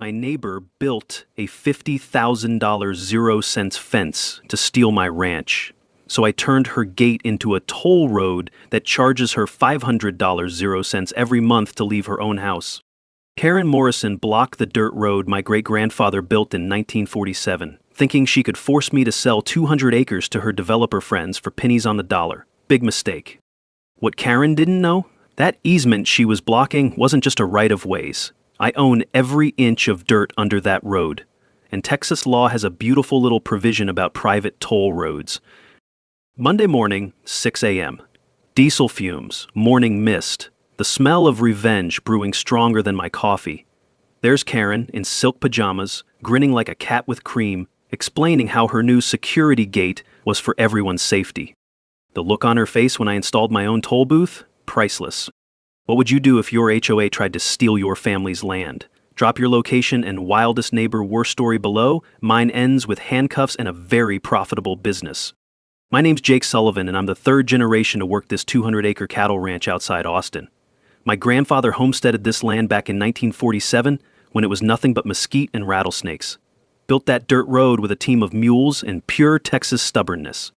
My neighbor built a $50,000 zero-cents fence to steal my ranch, so I turned her gate into a toll road that charges her $500 zero-cents every month to leave her own house. Karen Morrison blocked the dirt road my great-grandfather built in 1947, thinking she could force me to sell 200 acres to her developer friends for pennies on the dollar. Big mistake. What Karen didn't know? That easement she was blocking wasn't just a right-of-ways. I own every inch of dirt under that road, and Texas law has a beautiful little provision about private toll roads. Monday morning, 6 a.m. Diesel fumes, morning mist, the smell of revenge brewing stronger than my coffee. There's Karen, in silk pajamas, grinning like a cat with cream, explaining how her new security gate was for everyone's safety. The look on her face when I installed my own toll booth? Priceless. What would you do if your HOA tried to steal your family's land? Drop your location and wildest neighbor war story below. Mine ends with handcuffs and a very profitable business. My name's Jake Sullivan, and I'm the third generation to work this 200-acre cattle ranch outside Austin. My grandfather homesteaded this land back in 1947 when it was nothing but mesquite and rattlesnakes. Built that dirt road with a team of mules and pure Texas stubbornness.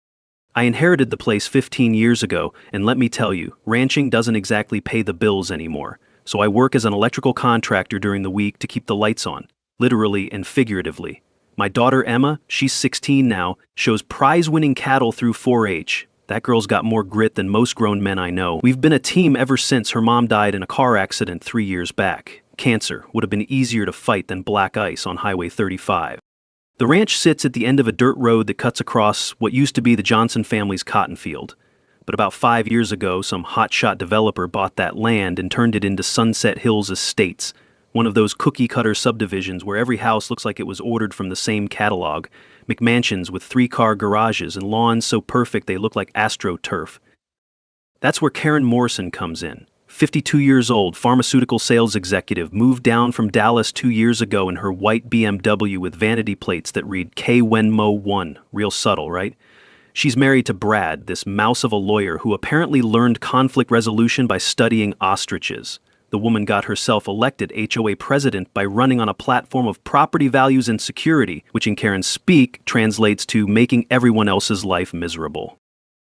I inherited the place 15 years ago, and let me tell you, ranching doesn't exactly pay the bills anymore, so I work as an electrical contractor during the week to keep the lights on, literally and figuratively. My daughter Emma, she's 16 now, shows prize-winning cattle through 4-H. That girl's got more grit than most grown men I know. We've been a team ever since her mom died in a car accident 3 years back. Cancer would have been easier to fight than black ice on Highway 35. The ranch sits at the end of a dirt road that cuts across what used to be the Johnson family's cotton field. But about 5 years ago, some hotshot developer bought that land and turned it into Sunset Hills Estates, one of those cookie-cutter subdivisions where every house looks like it was ordered from the same catalog, McMansions with 3-car garages and lawns so perfect they look like AstroTurf. That's where Karen Morrison comes in. 52 years old, pharmaceutical sales executive, moved down from Dallas 2 years ago in her white BMW with vanity plates that read K-Wenmo1. Real subtle, right? She's married to Brad, this mouse of a lawyer who apparently learned conflict resolution by studying ostriches. The woman got herself elected HOA president by running on a platform of property values and security, which in Karen's speak translates to making everyone else's life miserable.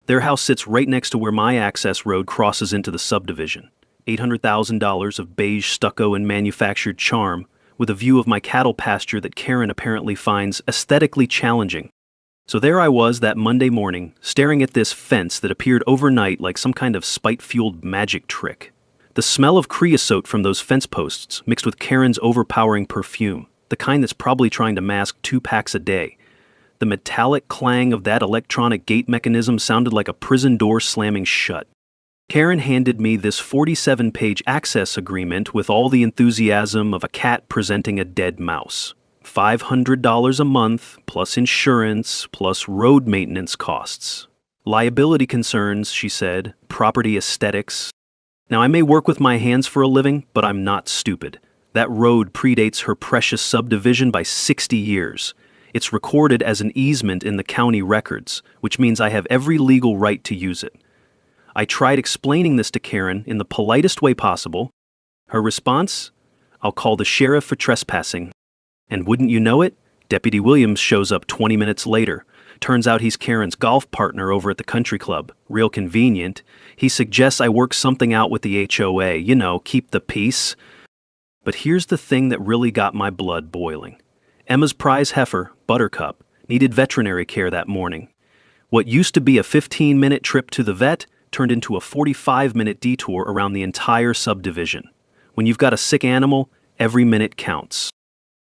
Their house sits right next to where my access road crosses into the subdivision. $800,000 of beige stucco and manufactured charm, with a view of my cattle pasture that Karen apparently finds aesthetically challenging. So there I was that Monday morning, staring at this fence that appeared overnight like some kind of spite-fueled magic trick. The smell of creosote from those fence posts mixed with Karen's overpowering perfume, the kind that's probably trying to mask 2 packs a day. The metallic clang of that electronic gate mechanism sounded like a prison door slamming shut. Karen handed me this 47-page access agreement with all the enthusiasm of a cat presenting a dead mouse. $500 a month, plus insurance, plus road maintenance costs. Liability concerns, she said, property aesthetics. Now, I may work with my hands for a living, but I'm not stupid. That road predates her precious subdivision by 60 years. It's recorded as an easement in the county records, which means I have every legal right to use it. I tried explaining this to Karen in the politest way possible. Her response? I'll call the sheriff for trespassing. And wouldn't you know it, Deputy Williams shows up 20 minutes later. Turns out he's Karen's golf partner over at the country club. Real convenient. He suggests I work something out with the HOA, keep the peace. But here's the thing that really got my blood boiling. Emma's prize heifer, Buttercup, needed veterinary care that morning. What used to be a 15-minute trip to the vet turned into a 45-minute detour around the entire subdivision. When you've got a sick animal, every minute counts.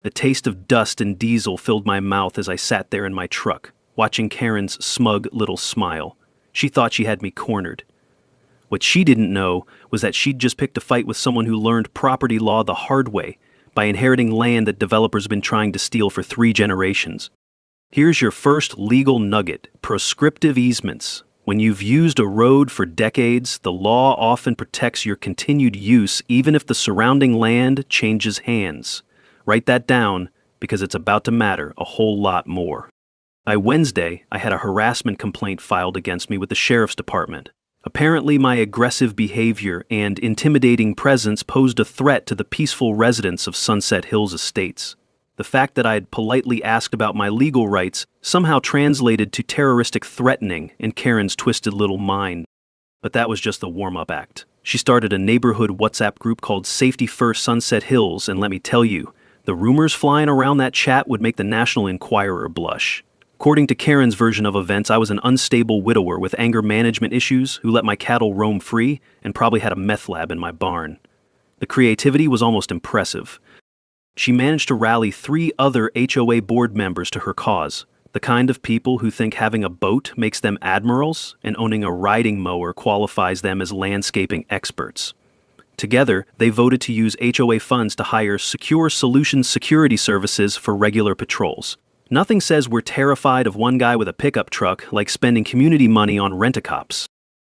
The taste of dust and diesel filled my mouth as I sat there in my truck, watching Karen's smug little smile. She thought she had me cornered. What she didn't know was that she'd just picked a fight with someone who learned property law the hard way, by inheriting land that developers have been trying to steal for 3 generations. Here's your first legal nugget: prescriptive easements. When you've used a road for decades, the law often protects your continued use even if the surrounding land changes hands. Write that down, because it's about to matter a whole lot more. By Wednesday, I had a harassment complaint filed against me with the sheriff's department. Apparently, my aggressive behavior and intimidating presence posed a threat to the peaceful residents of Sunset Hills Estates. The fact that I had politely asked about my legal rights somehow translated to terroristic threatening in Karen's twisted little mind. But that was just the warm-up act. She started a neighborhood WhatsApp group called Safety First Sunset Hills, and let me tell you, the rumors flying around that chat would make the National Enquirer blush. According to Karen's version of events, I was an unstable widower with anger management issues who let my cattle roam free and probably had a meth lab in my barn. The creativity was almost impressive. She managed to rally 3 other HOA board members to her cause, the kind of people who think having a boat makes them admirals and owning a riding mower qualifies them as landscaping experts. Together, they voted to use HOA funds to hire Secure Solutions security services for regular patrols. Nothing says we're terrified of one guy with a pickup truck like spending community money on rent-a-cops.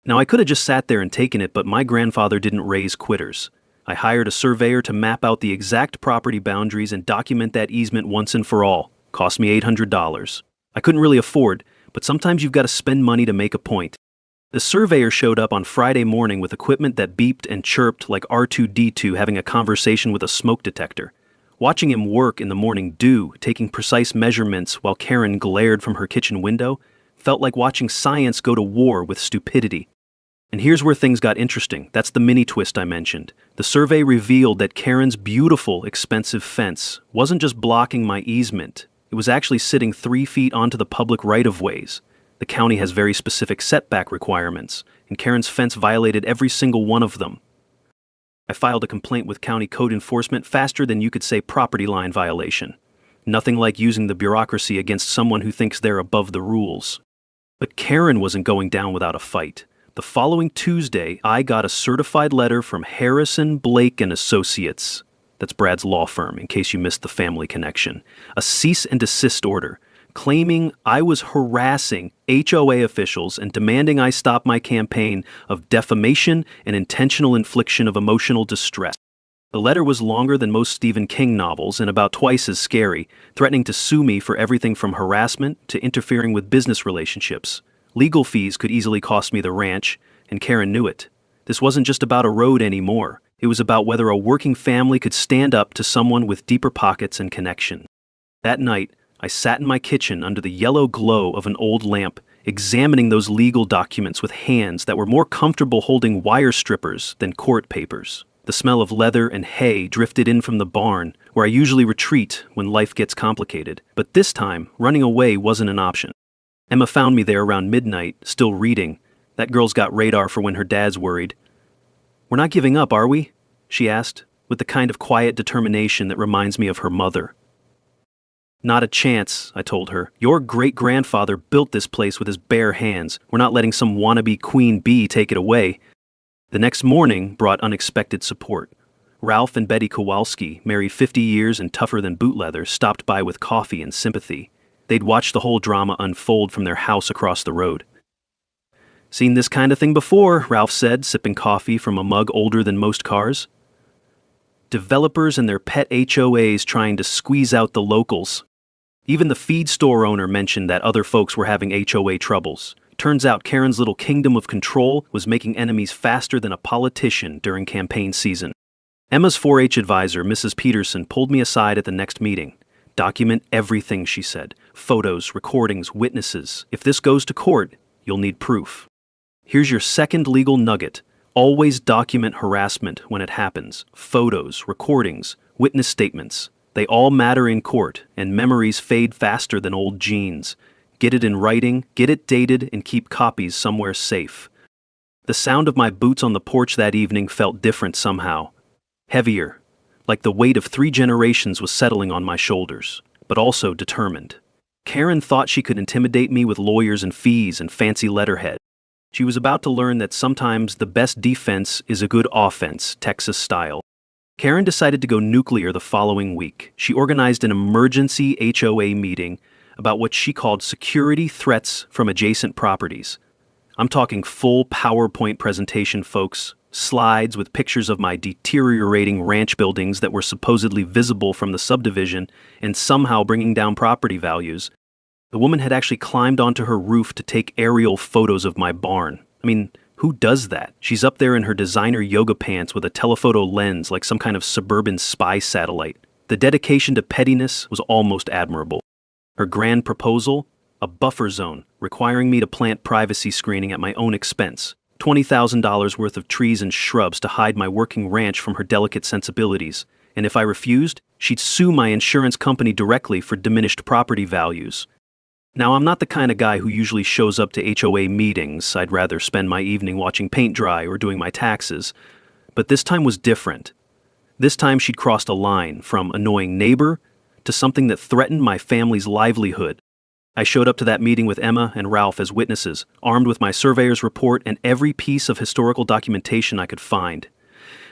Now, I could have just sat there and taken it, but my grandfather didn't raise quitters. I hired a surveyor to map out the exact property boundaries and document that easement once and for all. Cost me $800. I couldn't really afford, but sometimes you've got to spend money to make a point. The surveyor showed up on Friday morning with equipment that beeped and chirped like R2-D2 having a conversation with a smoke detector. Watching him work in the morning dew, taking precise measurements while Karen glared from her kitchen window, felt like watching science go to war with stupidity. And here's where things got interesting. That's the mini twist I mentioned. The survey revealed that Karen's beautiful, expensive fence wasn't just blocking my easement. It was actually sitting 3 feet onto the public right-of-ways. The county has very specific setback requirements, and Karen's fence violated every single one of them. I filed a complaint with county code enforcement faster than you could say property line violation. Nothing like using the bureaucracy against someone who thinks they're above the rules. But Karen wasn't going down without a fight. The following Tuesday, I got a certified letter from Harrison, Blake & Associates. That's Brad's law firm, in case you missed the family connection. A cease and desist order, claiming I was harassing HOA officials and demanding I stop my campaign of defamation and intentional infliction of emotional distress. The letter was longer than most Stephen King novels and about twice as scary, threatening to sue me for everything from harassment to interfering with business relationships. Legal fees could easily cost me the ranch, and Karen knew it. This wasn't just about a road anymore. It was about whether a working family could stand up to someone with deeper pockets and connection. That night, I sat in my kitchen under the yellow glow of an old lamp, examining those legal documents with hands that were more comfortable holding wire strippers than court papers. The smell of leather and hay drifted in from the barn, where I usually retreat when life gets complicated. But this time, running away wasn't an option. Emma found me there around midnight, still reading. That girl's got radar for when her dad's worried. "We're not giving up, are we?" she asked, with the kind of quiet determination that reminds me of her mother. "Not a chance," I told her. "Your great-grandfather built this place with his bare hands. We're not letting some wannabe queen bee take it away." The next morning brought unexpected support. Ralph and Betty Kowalski, married 50 years and tougher than boot leather, stopped by with coffee and sympathy. They'd watched the whole drama unfold from their house across the road. "Seen this kind of thing before," Ralph said, sipping coffee from a mug older than most cars. Developers and their pet HOAs trying to squeeze out the locals. Even the feed store owner mentioned that other folks were having HOA troubles. Turns out Karen's little kingdom of control was making enemies faster than a politician during campaign season. Emma's 4-H advisor, Mrs. Peterson, pulled me aside at the next meeting. "Document everything," she said. "Photos, recordings, witnesses. If this goes to court, you'll need proof. Here's your second legal nugget. Always document harassment when it happens. Photos, recordings, witness statements. They all matter in court, and memories fade faster than old jeans. Get it in writing, get it dated, and keep copies somewhere safe." The sound of my boots on the porch that evening felt different somehow. Heavier, like the weight of 3 generations was settling on my shoulders, but also determined. Karen thought she could intimidate me with lawyers and fees and fancy letterhead. She was about to learn that sometimes the best defense is a good offense, Texas style. Karen decided to go nuclear the following week. She organized an emergency HOA meeting about what she called security threats from adjacent properties. I'm talking full PowerPoint presentation, folks. Slides with pictures of my deteriorating ranch buildings that were supposedly visible from the subdivision and somehow bringing down property values. The woman had actually climbed onto her roof to take aerial photos of my barn. I mean, Who does that? She's up there in her designer yoga pants with a telephoto lens like some kind of suburban spy satellite. The dedication to pettiness was almost admirable. Her grand proposal? A buffer zone, requiring me to plant privacy screening at my own expense. $20,000 worth of trees and shrubs to hide my working ranch from her delicate sensibilities. And if I refused, she'd sue my insurance company directly for diminished property values. Now, I'm not the kind of guy who usually shows up to HOA meetings. I'd rather spend my evening watching paint dry or doing my taxes. But this time was different. This time she'd crossed a line from annoying neighbor to something that threatened my family's livelihood. I showed up to that meeting with Emma and Ralph as witnesses, armed with my surveyor's report and every piece of historical documentation I could find.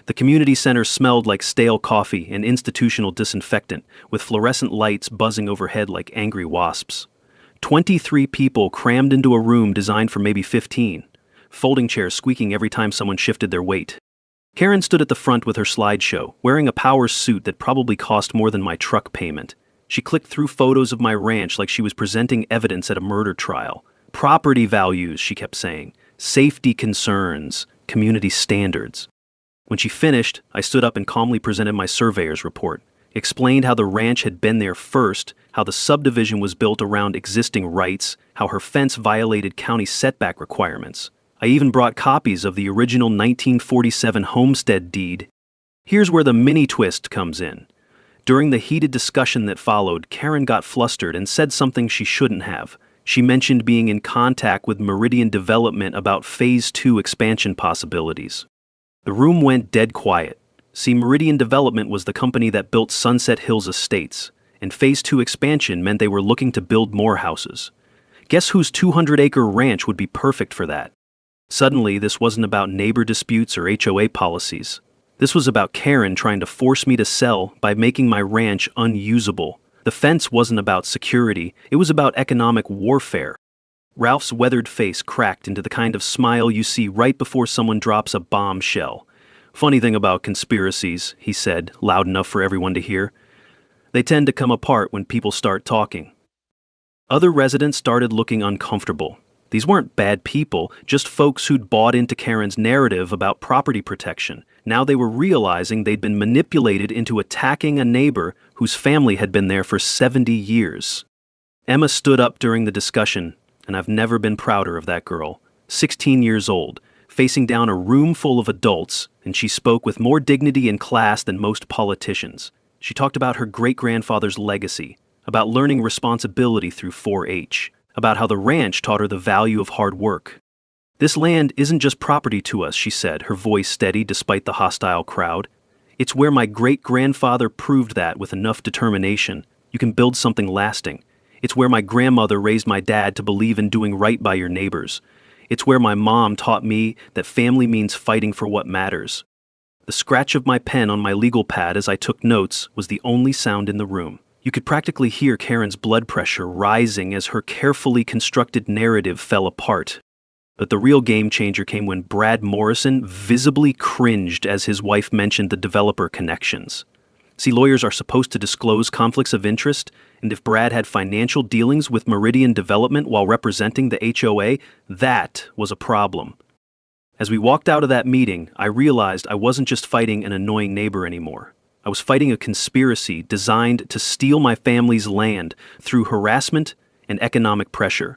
The community center smelled like stale coffee and institutional disinfectant, with fluorescent lights buzzing overhead like angry wasps. 23 people crammed into a room designed for maybe 15, folding chairs squeaking every time someone shifted their weight. Karen stood at the front with her slideshow, wearing a power suit that probably cost more than my truck payment. She clicked through photos of my ranch like she was presenting evidence at a murder trial. Property values, she kept saying. Safety concerns. Community standards. When she finished, I stood up and calmly presented my surveyor's report. Explained how the ranch had been there first, how the subdivision was built around existing rights, how her fence violated county setback requirements. I even brought copies of the original 1947 homestead deed. Here's where the mini twist comes in. During the heated discussion that followed, Karen got flustered and said something she shouldn't have. She mentioned being in contact with Meridian Development about Phase 2 expansion possibilities. The room went dead quiet. See, Meridian Development was the company that built Sunset Hills Estates, and Phase 2 expansion meant they were looking to build more houses. Guess whose 200-acre ranch would be perfect for that? Suddenly, this wasn't about neighbor disputes or HOA policies. This was about Karen trying to force me to sell by making my ranch unusable. The fence wasn't about security, it was about economic warfare. Ralph's weathered face cracked into the kind of smile you see right before someone drops a bombshell. Funny thing about conspiracies, he said, loud enough for everyone to hear. They tend to come apart when people start talking. Other residents started looking uncomfortable. These weren't bad people, just folks who'd bought into Karen's narrative about property protection. Now they were realizing they'd been manipulated into attacking a neighbor whose family had been there for 70 years. Emma stood up during the discussion, and I've never been prouder of that girl. 16 years old, facing down a room full of adults, and she spoke with more dignity and class than most politicians. She talked about her great-grandfather's legacy, about learning responsibility through 4-H, about how the ranch taught her the value of hard work. This land isn't just property to us, she said, her voice steady despite the hostile crowd. It's where my great-grandfather proved that with enough determination, you can build something lasting. It's where my grandmother raised my dad to believe in doing right by your neighbors. It's where my mom taught me that family means fighting for what matters. The scratch of my pen on my legal pad as I took notes was the only sound in the room. You could practically hear Karen's blood pressure rising as her carefully constructed narrative fell apart. But the real game changer came when Brad Morrison visibly cringed as his wife mentioned the developer connections. See, lawyers are supposed to disclose conflicts of interest, and if Brad had financial dealings with Meridian Development while representing the HOA, that was a problem. As we walked out of that meeting, I realized I wasn't just fighting an annoying neighbor anymore. I was fighting a conspiracy designed to steal my family's land through harassment and economic pressure.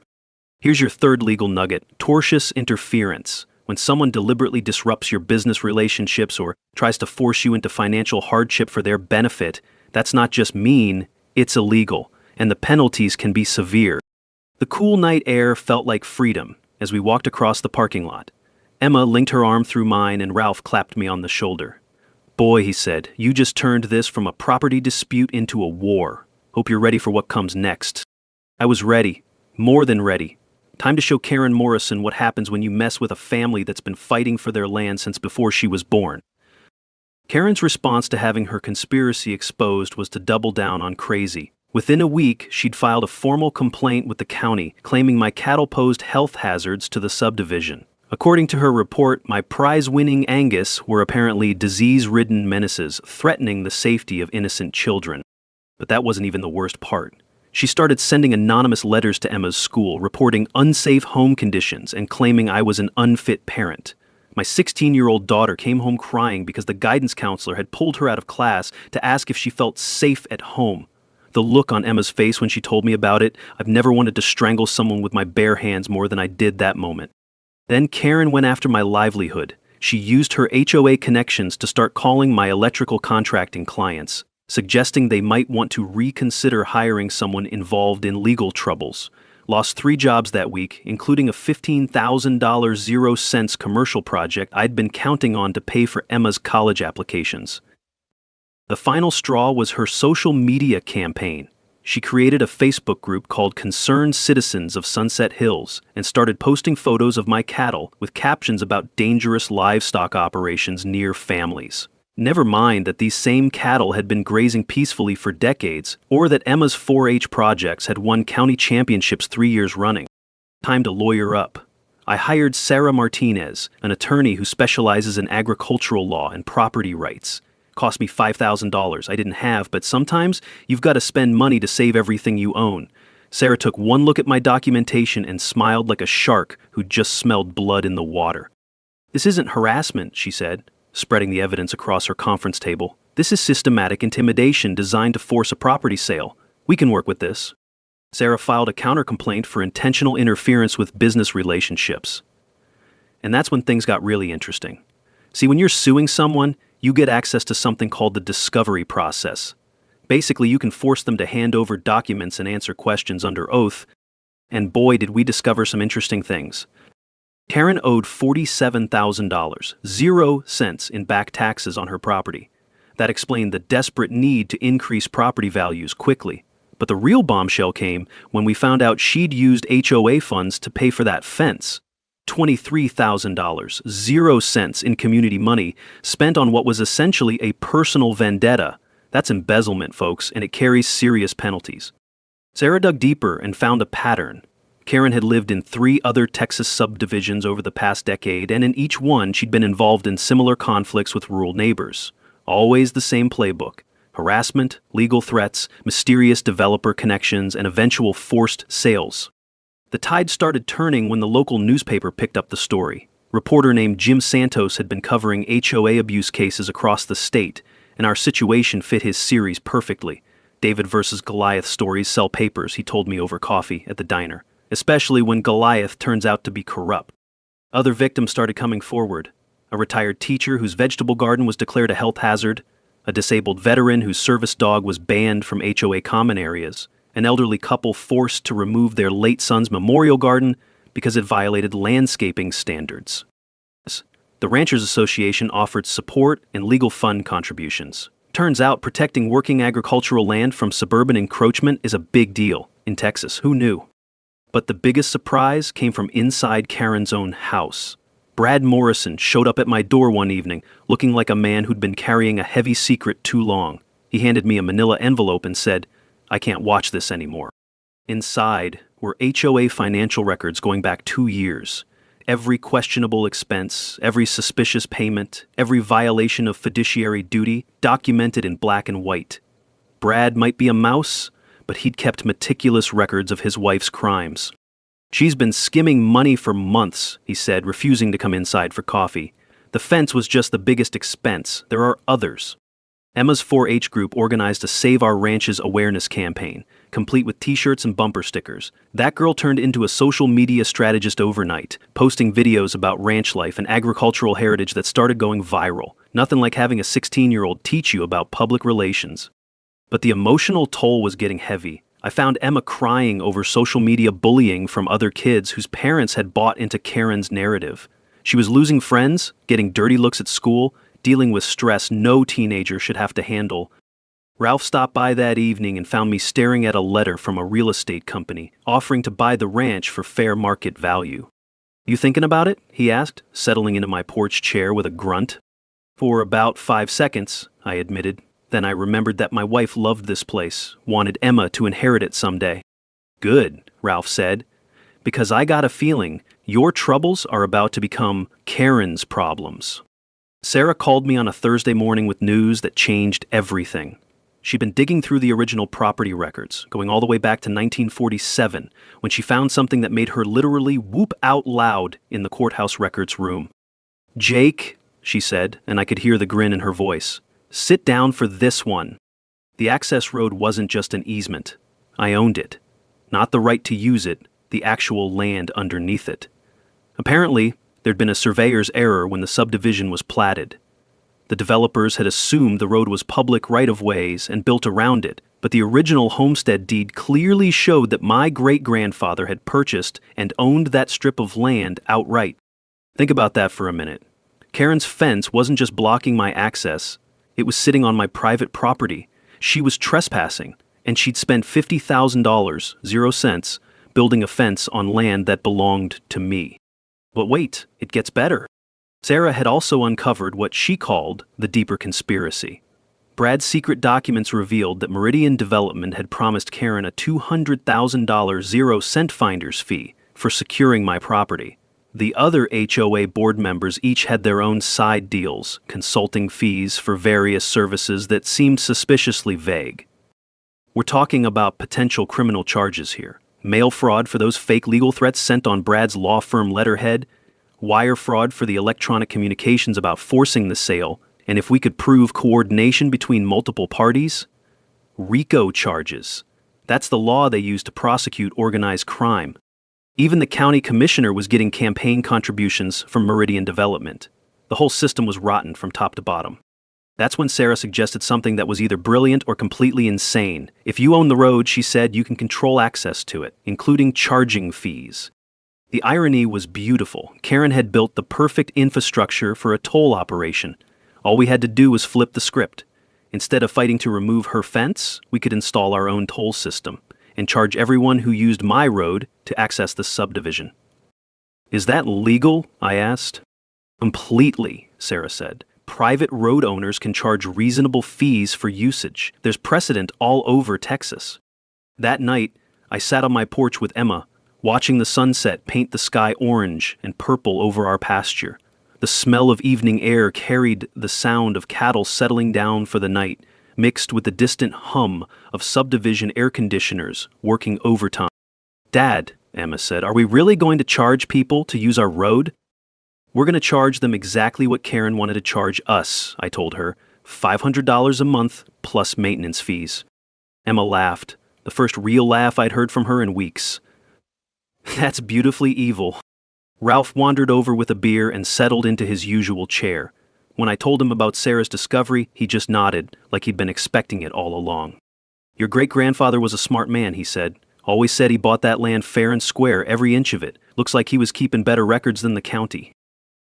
Here's your third legal nugget: tortious interference. When someone deliberately disrupts your business relationships or tries to force you into financial hardship for their benefit, that's not just mean, it's illegal, and the penalties can be severe. The cool night air felt like freedom as we walked across the parking lot. Emma linked her arm through mine and Ralph clapped me on the shoulder. "Boy," he said, "you just turned this from a property dispute into a war. Hope you're ready for what comes next." I was ready, more than ready. Time to show Karen Morrison what happens when you mess with a family that's been fighting for their land since before she was born. Karen's response to having her conspiracy exposed was to double down on crazy. Within a week, she'd filed a formal complaint with the county, claiming my cattle posed health hazards to the subdivision. According to her report, my prize-winning Angus were apparently disease-ridden menaces threatening the safety of innocent children. But that wasn't even the worst part. She started sending anonymous letters to Emma's school, reporting unsafe home conditions and claiming I was an unfit parent. My 16-year-old daughter came home crying because the guidance counselor had pulled her out of class to ask if she felt safe at home. The look on Emma's face when she told me about it, I've never wanted to strangle someone with my bare hands more than I did that moment. Then Karen went after my livelihood. She used her HOA connections to start calling my electrical contracting clients, suggesting they might want to reconsider hiring someone involved in legal troubles. Lost 3 jobs that week, including a $15,000 0 cents commercial project I'd been counting on to pay for Emma's college applications. The final straw was her social media campaign. She created a Facebook group called Concerned Citizens of Sunset Hills and started posting photos of my cattle with captions about dangerous livestock operations near families. Never mind that these same cattle had been grazing peacefully for decades, or that Emma's 4-H projects had won county championships 3 years running. Time to lawyer up. I hired Sarah Martinez, an attorney who specializes in agricultural law and property rights. Cost me $5,000 I didn't have, but sometimes you've got to spend money to save everything you own. Sarah took one look at my documentation and smiled like a shark who just smelled blood in the water. "This isn't harassment," she said, spreading the evidence across her conference table. "This is systematic intimidation designed to force a property sale. We can work with this." Sarah filed a countercomplaint for intentional interference with business relationships. And that's when things got really interesting. See, when you're suing someone, you get access to something called the discovery process. Basically, you can force them to hand over documents and answer questions under oath, and boy, did we discover some interesting things. Karen owed $47,000, 0 cents in back taxes on her property. That explained the desperate need to increase property values quickly. But the real bombshell came when we found out she'd used HOA funds to pay for that fence. $23,000, 0 cents in community money spent on what was essentially a personal vendetta. That's embezzlement, folks, and it carries serious penalties. Sarah dug deeper and found a pattern. Karen had lived in 3 other Texas subdivisions over the past decade, and in each one she'd been involved in similar conflicts with rural neighbors. Always the same playbook: harassment, legal threats, mysterious developer connections, and eventual forced sales. The tide started turning when the local newspaper picked up the story. A reporter named Jim Santos had been covering HOA abuse cases across the state, and our situation fit his series perfectly. David versus Goliath stories sell papers, he told me over coffee at the diner, especially when Goliath turns out to be corrupt. Other victims started coming forward. A retired teacher whose vegetable garden was declared a health hazard, a disabled veteran whose service dog was banned from HOA common areas, an elderly couple forced to remove their late son's memorial garden because it violated landscaping standards. The Ranchers Association offered support and legal fund contributions. Turns out protecting working agricultural land from suburban encroachment is a big deal in Texas. Who knew? But the biggest surprise came from inside Karen's own house. Brad Morrison showed up at my door one evening, looking like a man who'd been carrying a heavy secret too long. He handed me a manila envelope and said, "I can't watch this anymore." Inside were HOA financial records going back 2 years. Every questionable expense, every suspicious payment, every violation of fiduciary duty documented in black and white. Brad might be a mouse, but he'd kept meticulous records of his wife's crimes. "She's been skimming money for months," he said, refusing to come inside for coffee. "The fence was just the biggest expense. There are others." Emma's 4-H group organized a Save Our Ranches awareness campaign, complete with t-shirts and bumper stickers. That girl turned into a social media strategist overnight, posting videos about ranch life and agricultural heritage that started going viral. Nothing like having a 16-year-old teach you about public relations. But the emotional toll was getting heavy. I found Emma crying over social media bullying from other kids whose parents had bought into Karen's narrative. She was losing friends, getting dirty looks at school, dealing with stress no teenager should have to handle. Ralph stopped by that evening and found me staring at a letter from a real estate company offering to buy the ranch for fair market value. "You thinking about it?" he asked, settling into my porch chair with a grunt. "For about 5 seconds," I admitted. Then I remembered that my wife loved this place, wanted Emma to inherit it someday. "Good," Ralph said, "because I got a feeling your troubles are about to become Karen's problems." Sarah called me on a Thursday morning with news that changed everything. She'd been digging through the original property records, going all the way back to 1947, when she found something that made her literally whoop out loud in the courthouse records room. "Jake," she said, and I could hear the grin in her voice, "sit down for this one." The access road wasn't just an easement. I owned it. Not the right to use it, the actual land underneath it. Apparently, there'd been a surveyor's error when the subdivision was platted. The developers had assumed the road was public right-of-ways and built around it, but the original homestead deed clearly showed that my great-grandfather had purchased and owned that strip of land outright. Think about that for a minute. Karen's fence wasn't just blocking my access, it was sitting on my private property. She was trespassing, and she'd spent $50,000, 0 cents, building a fence on land that belonged to me. But wait, it gets better. Sarah had also uncovered what she called the deeper conspiracy. Brad's secret documents revealed that Meridian Development had promised Karen a $200,000 0-cent finder's fee for securing my property. The other HOA board members each had their own side deals, consulting fees for various services that seemed suspiciously vague. We're talking about potential criminal charges here. Mail fraud for those fake legal threats sent on Brad's law firm letterhead, wire fraud for the electronic communications about forcing the sale, and if we could prove coordination between multiple parties, RICO charges. That's the law they use to prosecute organized crime. Even the county commissioner was getting campaign contributions from Meridian Development. The whole system was rotten from top to bottom. That's when Sarah suggested something that was either brilliant or completely insane. If you own the road, she said, you can control access to it, including charging fees. The irony was beautiful. Karen had built the perfect infrastructure for a toll operation. All we had to do was flip the script. Instead of fighting to remove her fence, we could install our own toll system and charge everyone who used my road to access the subdivision. "Is that legal?" I asked. "Completely," Sarah said. "Private road owners can charge reasonable fees for usage. There's precedent all over Texas." That night, I sat on my porch with Emma, watching the sunset paint the sky orange and purple over our pasture. The smell of evening air carried the sound of cattle settling down for the night, mixed with the distant hum of subdivision air conditioners working overtime. "Dad," Emma said, "are we really going to charge people to use our road?" "We're going to charge them exactly what Karen wanted to charge us," I told her, $500 a month plus maintenance fees. Emma laughed, the first real laugh I'd heard from her in weeks. "That's beautifully evil." Ralph wandered over with a beer and settled into his usual chair. When I told him about Sarah's discovery, he just nodded, like he'd been expecting it all along. "Your great-grandfather was a smart man," he said. "Always said he bought that land fair and square, every inch of it. Looks like he was keeping better records than the county."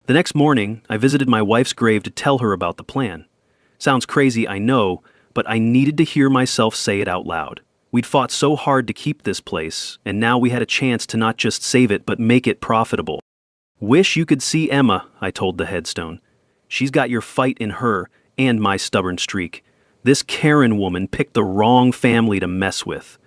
The next morning, I visited my wife's grave to tell her about the plan. Sounds crazy, I know, but I needed to hear myself say it out loud. We'd fought so hard to keep this place, and now we had a chance to not just save it, but make it profitable. "Wish you could see Emma," I told the headstone. "She's got your fight in her, and my stubborn streak. This Karen woman picked the wrong family to mess with."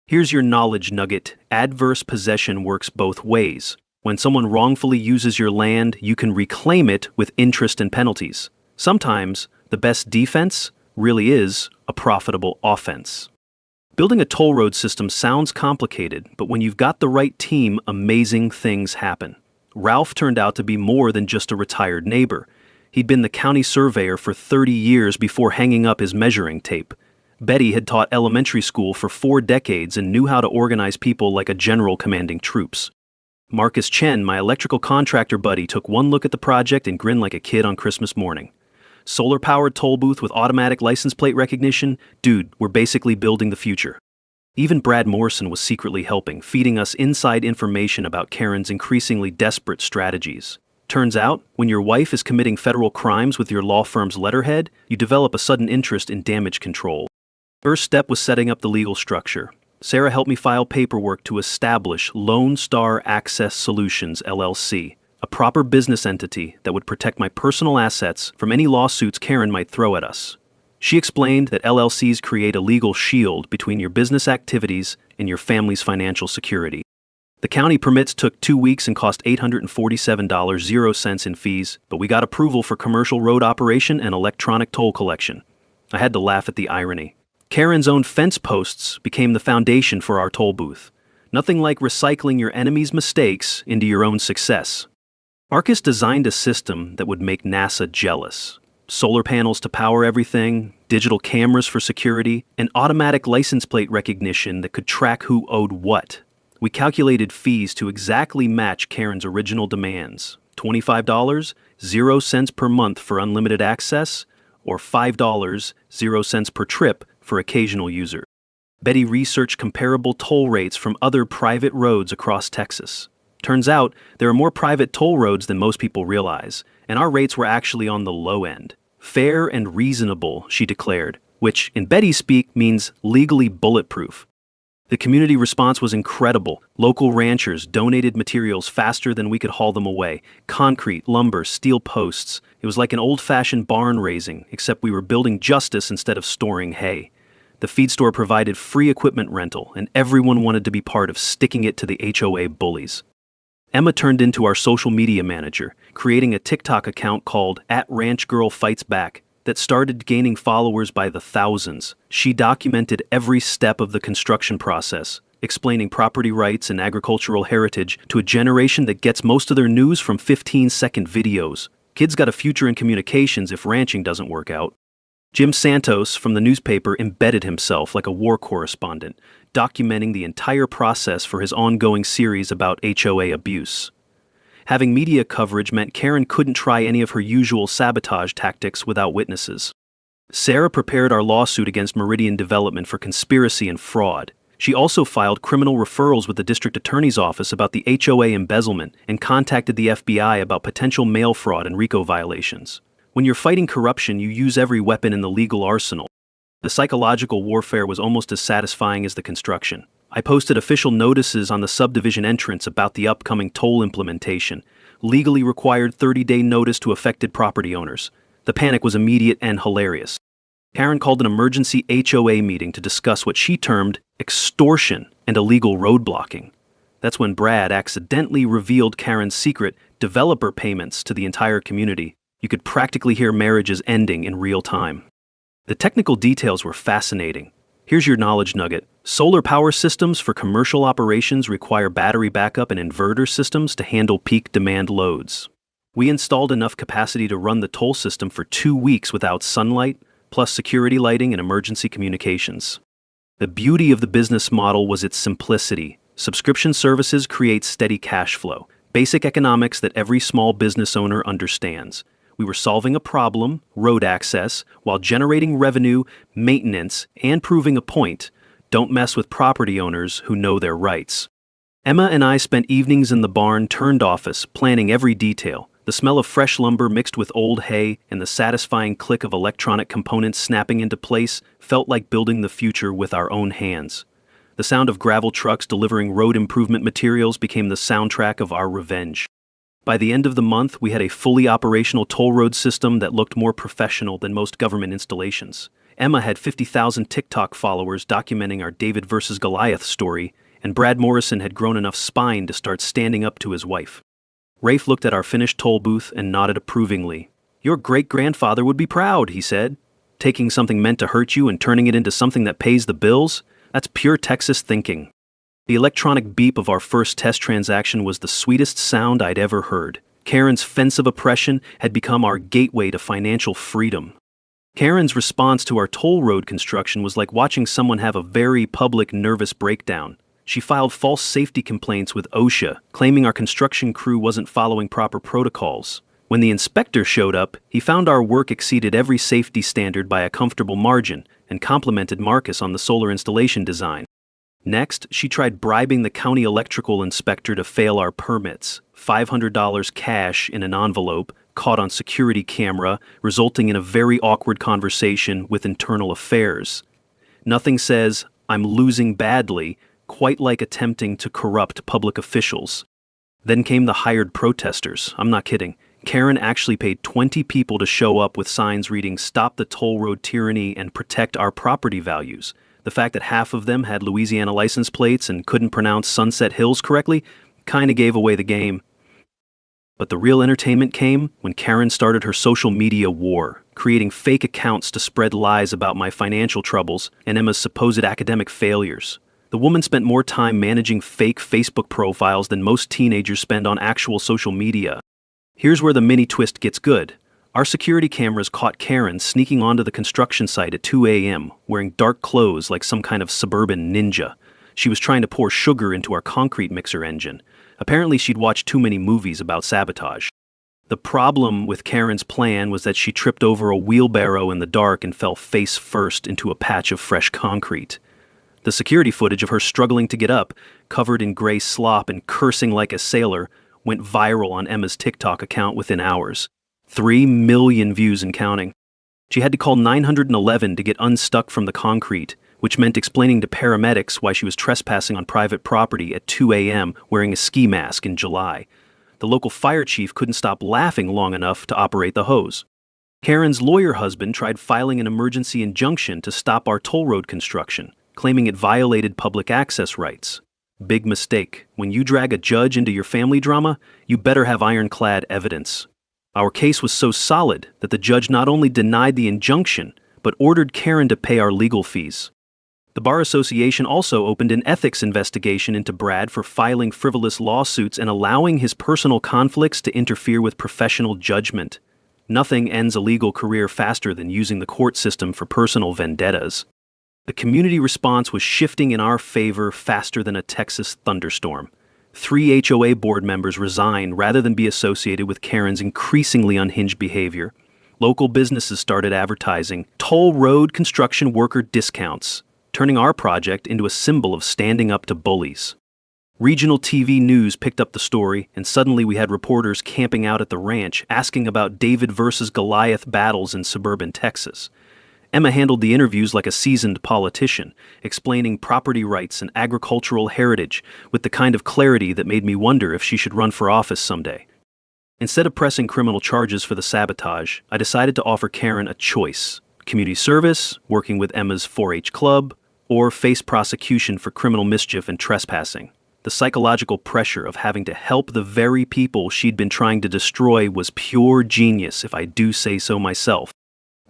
Here's your knowledge nugget. Adverse possession works both ways. When someone wrongfully uses your land, you can reclaim it with interest and penalties. Sometimes, the best defense really is a profitable offense. Building a toll road system sounds complicated, but when you've got the right team, amazing things happen. Ralph turned out to be more than just a retired neighbor. He'd been the county surveyor for 30 years before hanging up his measuring tape. Betty had taught elementary school for 4 decades and knew how to organize people like a general commanding troops. Marcus Chen, my electrical contractor buddy, took one look at the project and grinned like a kid on Christmas morning. "Solar-powered toll booth with automatic license plate recognition? Dude, we're basically building the future." Even Brad Morrison was secretly helping, feeding us inside information about Karen's increasingly desperate strategies. Turns out, when your wife is committing federal crimes with your law firm's letterhead, you develop a sudden interest in damage control. First step was setting up the legal structure. Sarah helped me file paperwork to establish Lone Star Access Solutions, LLC, a proper business entity that would protect my personal assets from any lawsuits Karen might throw at us. She explained that LLCs create a legal shield between your business activities and your family's financial security. The county permits took 2 weeks and cost $847, 0 cents in fees, but we got approval for commercial road operation and electronic toll collection. I had to laugh at the irony. Karen's own fence posts became the foundation for our toll booth. Nothing like recycling your enemy's mistakes into your own success. Arcus designed a system that would make NASA jealous. Solar panels to power everything, digital cameras for security, and automatic license plate recognition that could track who owed what. We calculated fees to exactly match Karen's original demands. $25, 0 cents per month for unlimited access, or $5, 0 cents per trip for occasional users. Betty researched comparable toll rates from other private roads across Texas. Turns out, there are more private toll roads than most people realize, and our rates were actually on the low end. Fair and reasonable, she declared, which, in Betty speak, means legally bulletproof. The community response was incredible. Local ranchers donated materials faster than we could haul them away. Concrete, lumber, steel posts. It was like an old-fashioned barn raising, except we were building justice instead of storing hay. The feed store provided free equipment rental, and everyone wanted to be part of sticking it to the HOA bullies. Emma turned into our social media manager, creating a TikTok account called @RanchGirlFightsBack that started gaining followers by the thousands. She documented every step of the construction process, explaining property rights and agricultural heritage to a generation that gets most of their news from 15-second videos. Kids got a future in communications if ranching doesn't work out. Jim Santos from the newspaper embedded himself like a war correspondent, documenting the entire process for his ongoing series about HOA abuse. Having media coverage meant Karen couldn't try any of her usual sabotage tactics without witnesses. Sarah prepared our lawsuit against Meridian Development for conspiracy and fraud. She also filed criminal referrals with the district attorney's office about the HOA embezzlement and contacted the FBI about potential mail fraud and RICO violations. When you're fighting corruption, you use every weapon in the legal arsenal. The psychological warfare was almost as satisfying as the construction. I posted official notices on the subdivision entrance about the upcoming toll implementation, legally required 30-day notice to affected property owners. The panic was immediate and hilarious. Karen called an emergency HOA meeting to discuss what she termed extortion and illegal road blocking. That's when Brad accidentally revealed Karen's secret, developer payments, to the entire community. You could practically hear marriages ending in real time. The technical details were fascinating. Here's your knowledge nugget. Solar power systems for commercial operations require battery backup and inverter systems to handle peak demand loads. We installed enough capacity to run the toll system for 2 weeks without sunlight, plus security lighting and emergency communications. The beauty of the business model was its simplicity. Subscription services create steady cash flow, basic economics that every small business owner understands. We were solving a problem, road access, while generating revenue, maintenance, and proving a point. Don't mess with property owners who know their rights. Emma and I spent evenings in the barn-turned-office planning every detail. The smell of fresh lumber mixed with old hay and the satisfying click of electronic components snapping into place felt like building the future with our own hands. The sound of gravel trucks delivering road improvement materials became the soundtrack of our revenge. By the end of the month, we had a fully operational toll road system that looked more professional than most government installations. Emma had 50,000 TikTok followers documenting our David versus Goliath story, and Brad Morrison had grown enough spine to start standing up to his wife. Rafe looked at our finished toll booth and nodded approvingly. "Your great-grandfather would be proud," he said. "Taking something meant to hurt you and turning it into something that pays the bills? That's pure Texas thinking." The electronic beep of our first test transaction was the sweetest sound I'd ever heard. Karen's fence of oppression had become our gateway to financial freedom. Karen's response to our toll road construction was like watching someone have a very public nervous breakdown. She filed false safety complaints with OSHA, claiming our construction crew wasn't following proper protocols. When the inspector showed up, he found our work exceeded every safety standard by a comfortable margin and complimented Marcus on the solar installation design. Next, she tried bribing the county electrical inspector to fail our permits. $500 cash in an envelope, caught on security camera, resulting in a very awkward conversation with internal affairs. Nothing says, "I'm losing badly," quite like attempting to corrupt public officials. Then came the hired protesters. I'm not kidding. Karen actually paid 20 people to show up with signs reading "Stop the Toll Road Tyranny" and "Protect Our Property Values." The fact that half of them had Louisiana license plates and couldn't pronounce Sunset Hills correctly kinda gave away the game. But the real entertainment came when Karen started her social media war. creating fake accounts to spread lies about my financial troubles and Emma's supposed academic failures. The woman spent more time managing fake Facebook profiles than most teenagers spend on actual social media. Here's where the mini twist gets good. Our security cameras caught Karen sneaking onto the construction site at 2 a.m., wearing dark clothes like some kind of suburban ninja. She was trying to pour sugar into our concrete mixer engine. Apparently, she'd watched too many movies about sabotage. The problem with Karen's plan was that she tripped over a wheelbarrow in the dark and fell face first into a patch of fresh concrete. The security footage of her struggling to get up, covered in gray slop and cursing like a sailor, went viral on Emma's TikTok account within hours. 3 million views and counting. She had to call 911 to get unstuck from the concrete, which meant explaining to paramedics why she was trespassing on private property at 2 a.m. wearing a ski mask in July. The local fire chief couldn't stop laughing long enough to operate the hose. Karen's lawyer husband tried filing an emergency injunction to stop our toll road construction, claiming it violated public access rights. Big mistake. When you drag a judge into your family drama, you better have ironclad evidence. Our case was so solid that the judge not only denied the injunction, but ordered Karen to pay our legal fees. The Bar Association also opened an ethics investigation into Brad for filing frivolous lawsuits and allowing his personal conflicts to interfere with professional judgment. Nothing ends a legal career faster than using the court system for personal vendettas. The community response was shifting in our favor faster than a Texas thunderstorm. 3 HOA board members resigned rather than be associated with Karen's increasingly unhinged behavior. Local businesses started advertising toll road construction worker discounts, turning our project into a symbol of standing up to bullies. Regional TV news picked up the story, and suddenly we had reporters camping out at the ranch asking about David versus Goliath battles in suburban Texas. Emma handled the interviews like a seasoned politician, explaining property rights and agricultural heritage with the kind of clarity that made me wonder if she should run for office someday. Instead of pressing criminal charges for the sabotage, I decided to offer Karen a choice: community service, working with Emma's 4-H club, or face prosecution for criminal mischief and trespassing. The psychological pressure of having to help the very people she'd been trying to destroy was pure genius, if I do say so myself.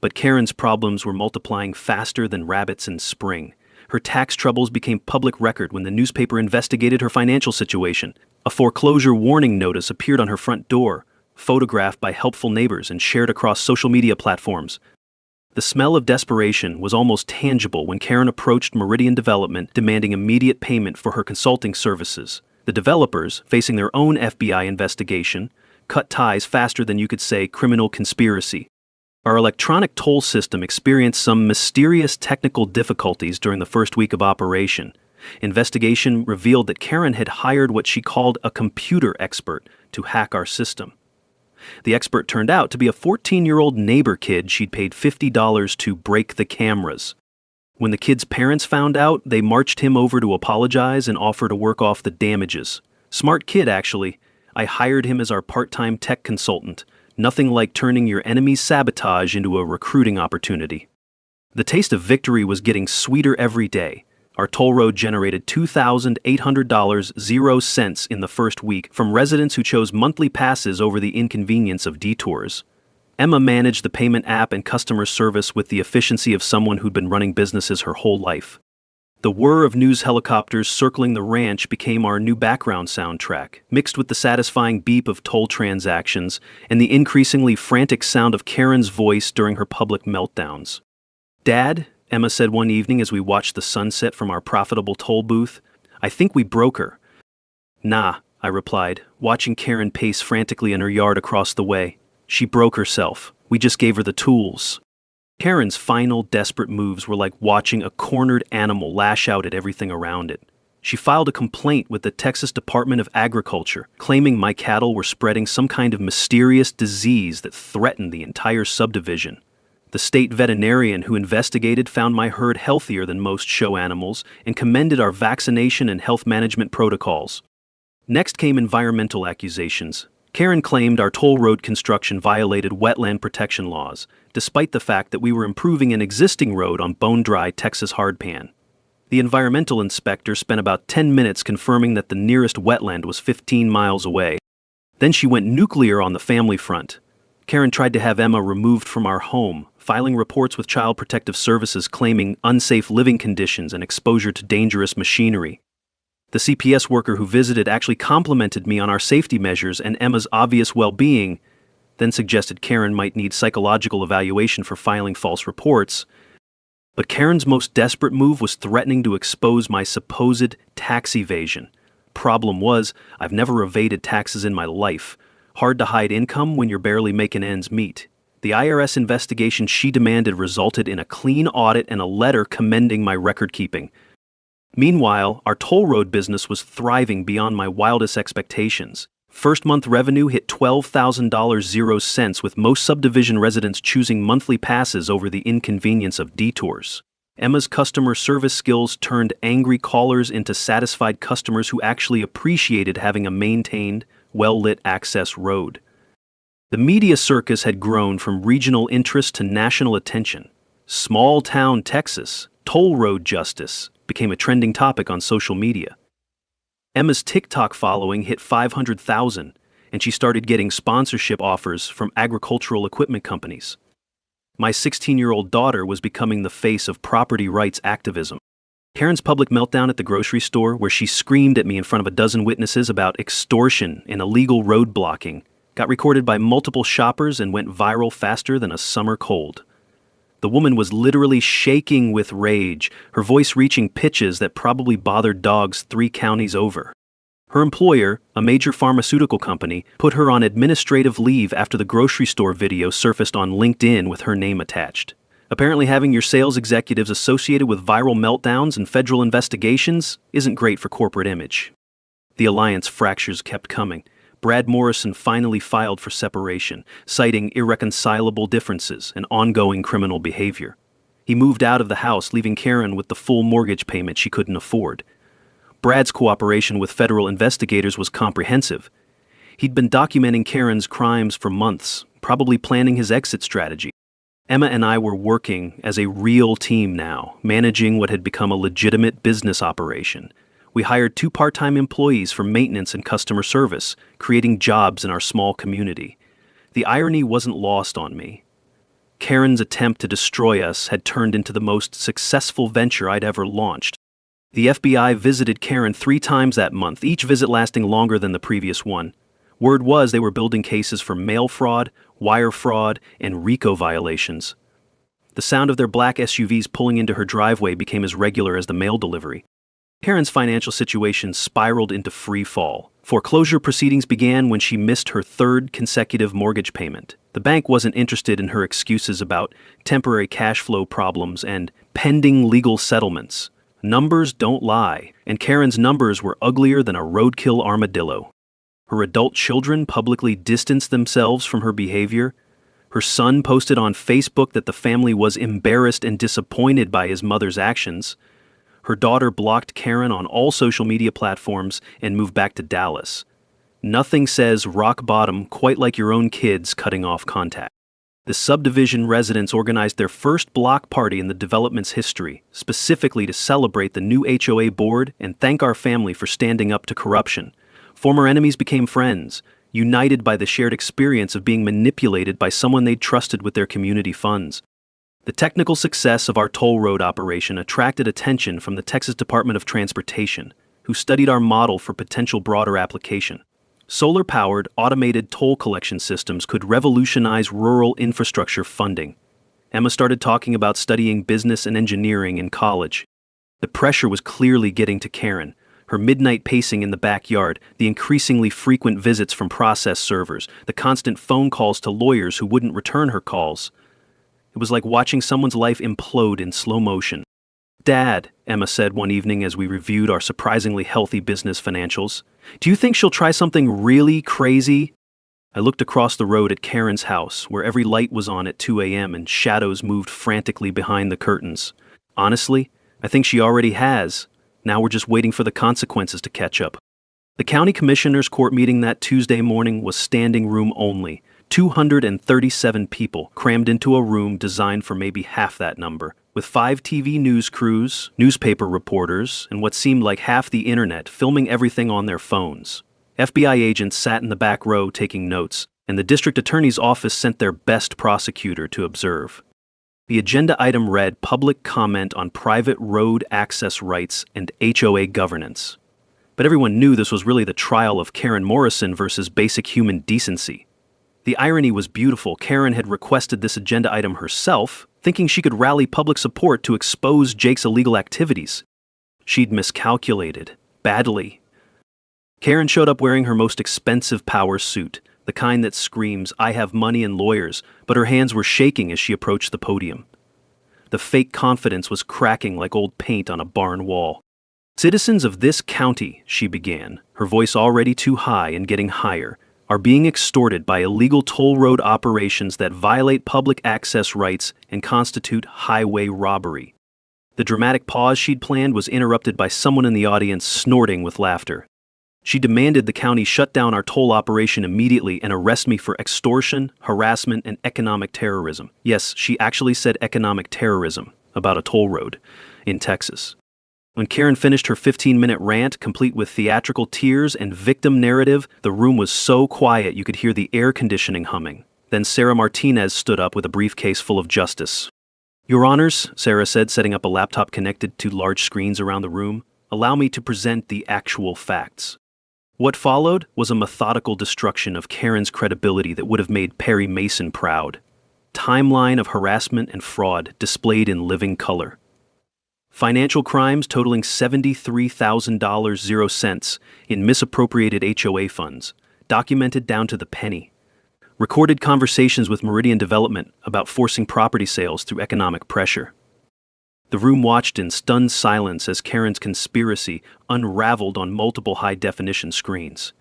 But Karen's problems were multiplying faster than rabbits in spring. Her tax troubles became public record when the newspaper investigated her financial situation. A foreclosure warning notice appeared on her front door, photographed by helpful neighbors and shared across social media platforms. The smell of desperation was almost tangible when Karen approached Meridian Development demanding immediate payment for her consulting services. The developers, facing their own FBI investigation, cut ties faster than you could say criminal conspiracy. Our electronic toll system experienced some mysterious technical difficulties during the first week of operation. Investigation revealed that Karen had hired what she called a computer expert to hack our system. The expert turned out to be a 14-year-old neighbor kid she'd paid $50 to break the cameras. When the kid's parents found out, they marched him over to apologize and offer to work off the damages. Smart kid, actually. I hired him as our part-time tech consultant. Nothing like turning your enemy's sabotage into a recruiting opportunity. The taste of victory was getting sweeter every day. Our toll road generated $2,800.00 in the first week from residents who chose monthly passes over the inconvenience of detours. Emma managed the payment app and customer service with the efficiency of someone who'd been running businesses her whole life. The whir of news helicopters circling the ranch became our new background soundtrack, mixed with the satisfying beep of toll transactions and the increasingly frantic sound of Karen's voice during her public meltdowns. "Dad," Emma said one evening as we watched the sunset from our profitable toll booth, "I think we broke her." "Nah," I replied, watching Karen pace frantically in her yard across the way. "She broke herself. We just gave her the tools." Karen's final desperate moves were like watching a cornered animal lash out at everything around it. She filed a complaint with the Texas Department of Agriculture, claiming my cattle were spreading some kind of mysterious disease that threatened the entire subdivision. The state veterinarian who investigated found my herd healthier than most show animals and commended our vaccination and health management protocols. Next came environmental accusations. Karen claimed our toll road construction violated wetland protection laws, despite the fact that we were improving an existing road on bone-dry Texas hardpan. The environmental inspector spent about 10 minutes confirming that the nearest wetland was 15 miles away. Then she went nuclear on the family front. Karen tried to have Emma removed from our home, filing reports with Child Protective Services claiming unsafe living conditions and exposure to dangerous machinery. The CPS worker who visited actually complimented me on our safety measures and Emma's obvious well-being, then suggested Karen might need psychological evaluation for filing false reports. But Karen's most desperate move was threatening to expose my supposed tax evasion. Problem was, I've never evaded taxes in my life. Hard to hide income when you're barely making ends meet. The IRS investigation she demanded resulted in a clean audit and a letter commending my record-keeping. Meanwhile, our toll road business was thriving beyond my wildest expectations. First-month revenue hit $12,000 with most subdivision residents choosing monthly passes over the inconvenience of detours. Emma's customer service skills turned angry callers into satisfied customers who actually appreciated having a maintained, well-lit access road. The media circus had grown from regional interest to national attention. Small-town Texas, toll road justice, became a trending topic on social media. Emma's TikTok following hit 500,000, and she started getting sponsorship offers from agricultural equipment companies. My 16-year-old daughter was becoming the face of property rights activism. Karen's public meltdown at the grocery store, where she screamed at me in front of a dozen witnesses about extortion and illegal road blocking, got recorded by multiple shoppers and went viral faster than a summer cold. The woman was literally shaking with rage, her voice reaching pitches that probably bothered dogs 3 counties over. Her employer, a major pharmaceutical company, put her on administrative leave after the grocery store video surfaced on LinkedIn with her name attached. Apparently having your sales executives associated with viral meltdowns and federal investigations isn't great for corporate image. The alliance fractures kept coming. Brad Morrison finally filed for separation, citing irreconcilable differences and ongoing criminal behavior. He moved out of the house, leaving Karen with the full mortgage payment she couldn't afford. Brad's cooperation with federal investigators was comprehensive. He'd been documenting Karen's crimes for months, probably planning his exit strategy. Emma and I were working as a real team now, managing what had become a legitimate business operation. We hired 2 part-time employees for maintenance and customer service, creating jobs in our small community. The irony wasn't lost on me. Karen's attempt to destroy us had turned into the most successful venture I'd ever launched. The FBI visited Karen 3 times that month, each visit lasting longer than the previous one. Word was they were building cases for mail fraud, wire fraud, and RICO violations. The sound of their black SUVs pulling into her driveway became as regular as the mail delivery. Karen's financial situation spiraled into free fall. Foreclosure proceedings began when she missed her 3rd consecutive mortgage payment. The bank wasn't interested in her excuses about temporary cash flow problems and pending legal settlements. Numbers don't lie, and Karen's numbers were uglier than a roadkill armadillo. Her adult children publicly distanced themselves from her behavior. Her son posted on Facebook that the family was embarrassed and disappointed by his mother's actions. Her daughter blocked Karen on all social media platforms and moved back to Dallas. Nothing says rock bottom quite like your own kids cutting off contact. The subdivision residents organized their first block party in the development's history, specifically to celebrate the new HOA board and thank our family for standing up to corruption. Former enemies became friends, united by the shared experience of being manipulated by someone they'd trusted with their community funds. The technical success of our toll road operation attracted attention from the Texas Department of Transportation, who studied our model for potential broader application. Solar-powered, automated toll collection systems could revolutionize rural infrastructure funding. Emma started talking about studying business and engineering in college. The pressure was clearly getting to Karen. Her midnight pacing in the backyard, the increasingly frequent visits from process servers, the constant phone calls to lawyers who wouldn't return her calls. It was like watching someone's life implode in slow motion. "Dad," Emma said one evening as we reviewed our surprisingly healthy business financials, "do you think she'll try something really crazy?" I looked across the road at Karen's house, where every light was on at 2 a.m. and shadows moved frantically behind the curtains. Honestly, I think she already has. Now we're just waiting for the consequences to catch up. The county commissioner's court meeting that Tuesday morning was standing room only. 237 people crammed into a room designed for maybe half that number, with 5 TV news crews, newspaper reporters, and what seemed like half the internet filming everything on their phones. FBI agents sat in the back row taking notes. and the district attorney's office sent their best prosecutor to observe. The agenda item read public comment on private road access rights and HOA governance. But everyone knew this was really the trial of Karen Morrison versus basic human decency. The irony was beautiful. Karen had requested this agenda item herself, thinking she could rally public support to expose Jake's illegal activities. She'd miscalculated, badly. Karen showed up wearing her most expensive power suit, the kind that screams, "I have money and lawyers," but her hands were shaking as she approached the podium. The fake confidence was cracking like old paint on a barn wall. "Citizens of this county," she began, her voice already too high and getting higher, "are being extorted by illegal toll road operations that violate public access rights and constitute highway robbery." The dramatic pause she'd planned was interrupted by someone in the audience snorting with laughter. She demanded the county shut down our toll operation immediately and arrest me for extortion, harassment, and economic terrorism. Yes, she actually said economic terrorism about a toll road in Texas. When Karen finished her 15-minute rant, complete with theatrical tears and victim narrative, the room was so quiet you could hear the air conditioning humming. Then Sarah Martinez stood up with a briefcase full of justice. "Your Honors," Sarah said, setting up a laptop connected to large screens around the room, "allow me to present the actual facts." What followed was a methodical destruction of Karen's credibility that would have made Perry Mason proud. Timeline of harassment and fraud displayed in living color. Financial crimes totaling $73,000 in misappropriated HOA funds, documented down to the penny. Recorded conversations with Meridian Development about forcing property sales through economic pressure. The room watched in stunned silence as Karen's conspiracy unraveled on multiple high-definition screens.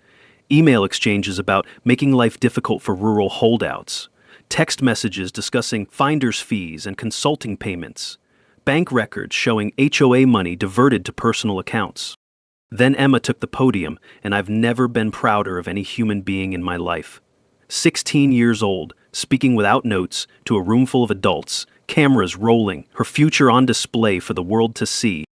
Email exchanges about making life difficult for rural holdouts. Text messages discussing finder's fees and consulting payments. Bank records showing HOA money diverted to personal accounts. Then Emma took the podium, and I've never been prouder of any human being in my life. 16 years old, speaking without notes to a room full of adults, cameras rolling, her future on display for the world to see.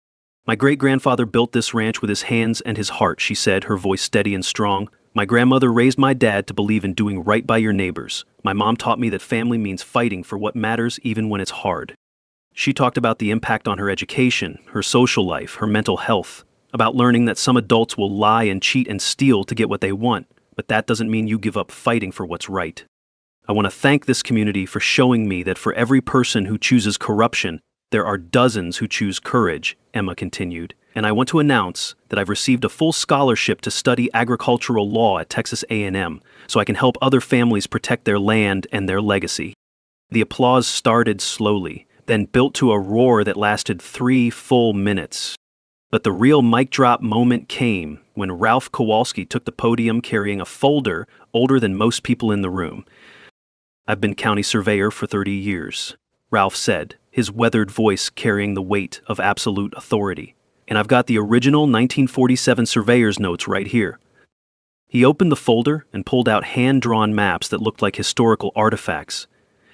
"My great-grandfather built this ranch with his hands and his heart," she said, her voice steady and strong. "My grandmother raised my dad to believe in doing right by your neighbors. My mom taught me that family means fighting for what matters even when it's hard." She talked about the impact on her education, her social life, her mental health, about learning that some adults will lie and cheat and steal to get what they want, but that doesn't mean you give up fighting for what's right. "I want to thank this community for showing me that for every person who chooses corruption, there are dozens who choose courage," Emma continued. "And I want to announce that I've received a full scholarship to study agricultural law at Texas A&M, so I can help other families protect their land and their legacy." The applause started slowly, then built to a roar that lasted 3 full minutes. But the real mic drop moment came when Ralph Kowalski took the podium carrying a folder older than most people in the room. "I've been county surveyor for 30 years, Ralph said, his weathered voice carrying the weight of absolute authority. "And I've got the original 1947 surveyor's notes right here." He opened the folder and pulled out hand-drawn maps that looked like historical artifacts.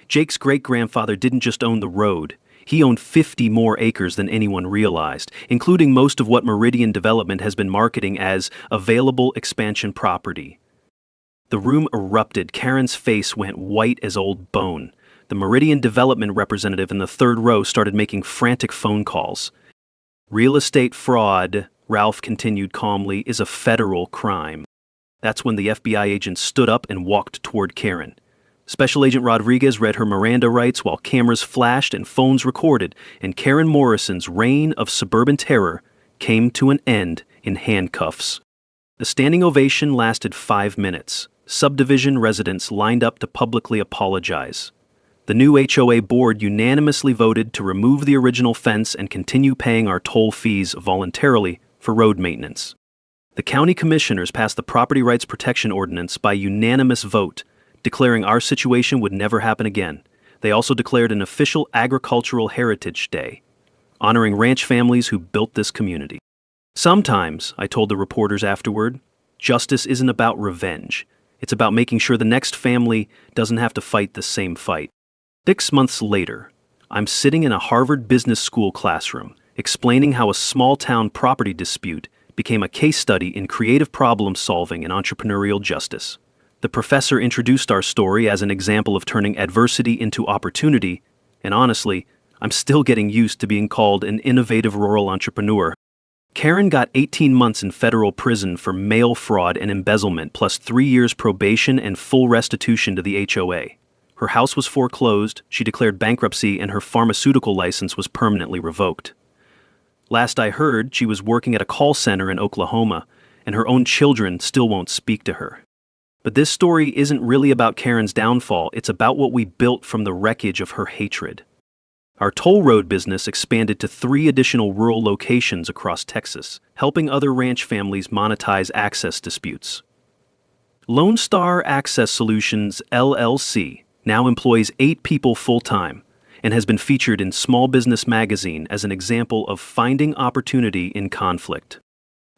Jake's great-grandfather didn't just own the road. He owned 50 more acres than anyone realized, including most of what Meridian Development has been marketing as available expansion property. The room erupted. Karen's face went white as old bone. The Meridian Development representative in the third row started making frantic phone calls. "Real estate fraud," Ralph continued calmly, "is a federal crime." That's when the FBI agent stood up and walked toward Karen. Special Agent Rodriguez read her Miranda rights while cameras flashed and phones recorded, and Karen Morrison's reign of suburban terror came to an end in handcuffs. The standing ovation lasted 5 minutes. Subdivision residents lined up to publicly apologize. The new HOA board unanimously voted to remove the original fence and continue paying our toll fees voluntarily for road maintenance. The county commissioners passed the Property Rights Protection Ordinance by unanimous vote, declaring our situation would never happen again. They also declared an official Agricultural Heritage Day, honoring ranch families who built this community. "Sometimes," I told the reporters afterward, "justice isn't about revenge. It's about making sure the next family doesn't have to fight the same fight." 6 months later, I'm sitting in a Harvard Business School classroom, explaining how a small-town property dispute became a case study in creative problem-solving and entrepreneurial justice. The professor introduced our story as an example of turning adversity into opportunity, and honestly, I'm still getting used to being called an innovative rural entrepreneur. Karen got 18 months in federal prison for mail fraud and embezzlement, plus 3 years probation and full restitution to the HOA. Her house was foreclosed, she declared bankruptcy, and her pharmaceutical license was permanently revoked. Last I heard, she was working at a call center in Oklahoma, and her own children still won't speak to her. But this story isn't really about Karen's downfall, it's about what we built from the wreckage of her hatred. Our toll road business expanded to 3 additional rural locations across Texas, helping other ranch families monetize access disputes. Lone Star Access Solutions, LLC, now employs 8 people full-time and has been featured in Small Business Magazine as an example of finding opportunity in conflict.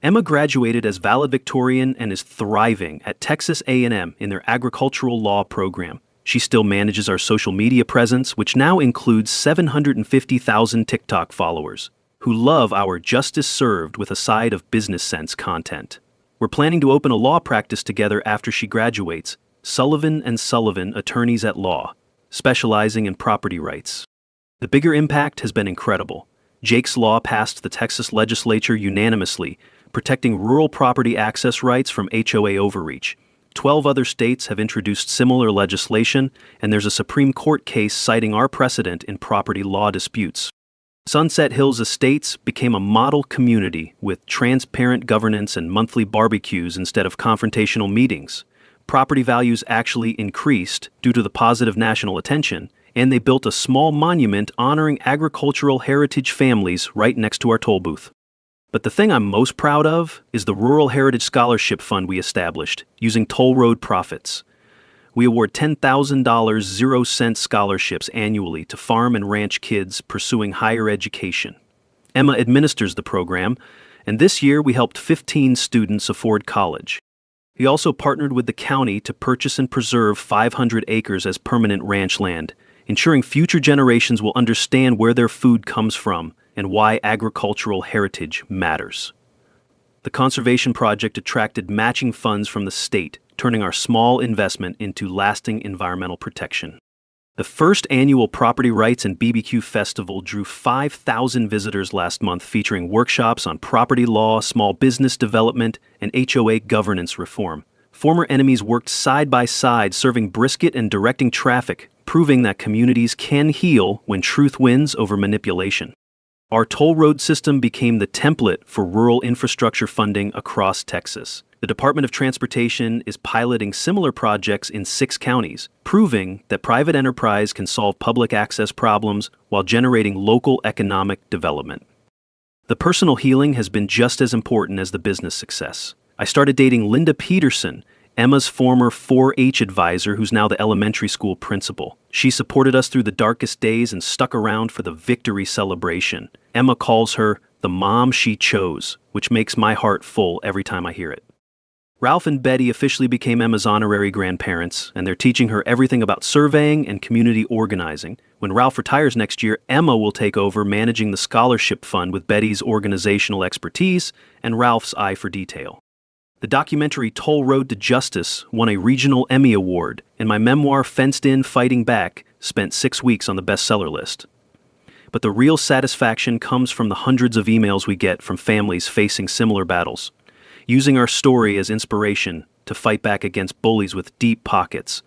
Emma graduated as valedictorian and is thriving at Texas A&M in their agricultural law program. She still manages our social media presence, which now includes 750,000 TikTok followers, who love our Justice Served with a side of business sense content. We're planning to open a law practice together after she graduates, Sullivan & Sullivan Attorneys at Law, specializing in property rights. The bigger impact has been incredible. Jake's Law passed the Texas legislature unanimously, protecting rural property access rights from HOA overreach. 12 other states have introduced similar legislation, and there's a Supreme Court case citing our precedent in property law disputes. Sunset Hills Estates became a model community with transparent governance and monthly barbecues instead of confrontational meetings. Property values actually increased due to the positive national attention, and they built a small monument honoring agricultural heritage families right next to our toll booth. But the thing I'm most proud of is the Rural Heritage Scholarship Fund we established, using toll road profits. We award $10,000 0-cent scholarships annually to farm and ranch kids pursuing higher education. Emma administers the program, and this year we helped 15 students afford college. We also partnered with the county to purchase and preserve 500 acres as permanent ranch land, ensuring future generations will understand where their food comes from and why agricultural heritage matters. The conservation project attracted matching funds from the state, turning our small investment into lasting environmental protection. The first annual Property Rights and BBQ Festival drew 5,000 visitors last month, featuring workshops on property law, small business development, and HOA governance reform. Former enemies worked side by side, serving brisket and directing traffic, proving that communities can heal when truth wins over manipulation. Our toll road system became the template for rural infrastructure funding across Texas. The Department of Transportation is piloting similar projects in 6 counties, proving that private enterprise can solve public access problems while generating local economic development. The personal healing has been just as important as the business success. I started dating Linda Peterson, Emma's former 4-H advisor, who's now the elementary school principal. She supported us through the darkest days and stuck around for the victory celebration. Emma calls her the mom she chose, which makes my heart full every time I hear it. Ralph and Betty officially became Emma's honorary grandparents, and they're teaching her everything about surveying and community organizing. When Ralph retires next year, Emma will take over managing the scholarship fund with Betty's organizational expertise and Ralph's eye for detail. The documentary Toll Road to Justice won a regional Emmy Award, and my memoir Fenced In Fighting Back spent 6 weeks on the bestseller list. But the real satisfaction comes from the hundreds of emails we get from families facing similar battles, using our story as inspiration to fight back against bullies with deep pockets.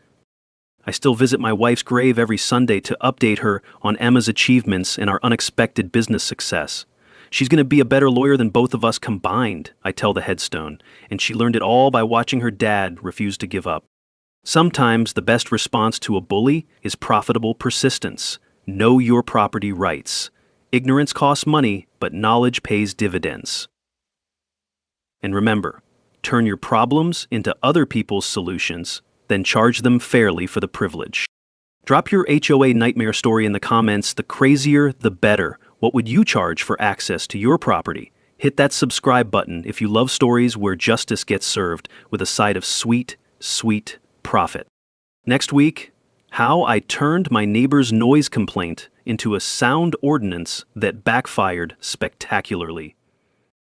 I still visit my wife's grave every Sunday to update her on Emma's achievements and our unexpected business success. She's going to be a better lawyer than both of us combined, I tell the headstone, and she learned it all by watching her dad refuse to give up. Sometimes the best response to a bully is profitable persistence. Know your property rights. Ignorance costs money, but knowledge pays dividends. And remember, turn your problems into other people's solutions, then charge them fairly for the privilege. Drop your HOA nightmare story in the comments. The crazier, the better. What would you charge for access to your property? Hit that subscribe button if you love stories where justice gets served with a side of sweet, sweet profit. Next week, how I turned my neighbor's noise complaint into a sound ordinance that backfired spectacularly.